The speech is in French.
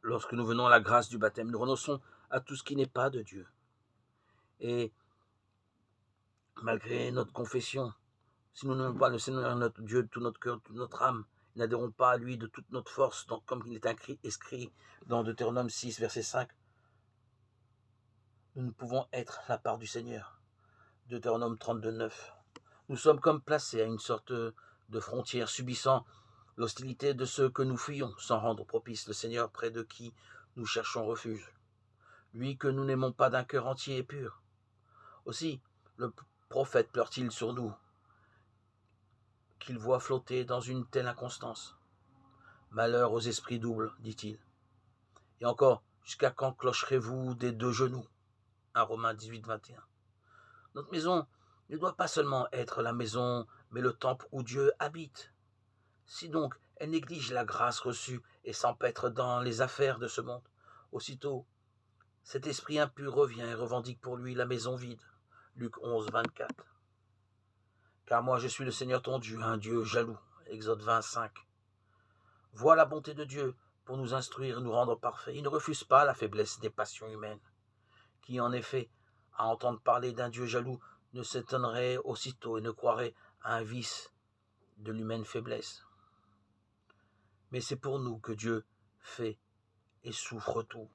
lorsque nous venons à la grâce du baptême, nous renonçons à tout ce qui n'est pas de Dieu. Et malgré notre confession, si nous n'aimons pas le Seigneur notre Dieu de tout notre cœur, de toute notre âme, et n'adhérons pas à lui de toute notre force, donc comme il est écrit dans Deutéronome 6, verset 5, nous ne pouvons être la part du Seigneur. Deutéronome 32, 9. Nous sommes comme placés à une sorte de frontière, subissant l'hostilité de ceux que nous fuyons, sans rendre propice le Seigneur près de qui nous cherchons refuge. Lui que nous n'aimons pas d'un cœur entier et pur. Aussi, le prophète pleure-t-il sur nous, qu'il voit flotter dans une telle inconstance. Malheur aux esprits doubles, dit-il. Et encore, jusqu'à quand clocherez-vous des deux genoux? 1 Romains 18, 21. Notre maison ne doit pas seulement être la maison, mais le temple où Dieu habite. Si donc elle néglige la grâce reçue et s'empêtre dans les affaires de ce monde, aussitôt cet esprit impur revient et revendique pour lui la maison vide. Luc 11, 24. Car moi je suis le Seigneur ton Dieu, un Dieu jaloux. Exode 25. Vois la bonté de Dieu pour nous instruire et nous rendre parfaits. Il ne refuse pas la faiblesse des passions humaines. Qui en effet, à entendre parler d'un Dieu jaloux, ne s'étonnerait aussitôt et ne croirait à un vice de l'humaine faiblesse. Mais c'est pour nous que Dieu fait et souffre tout.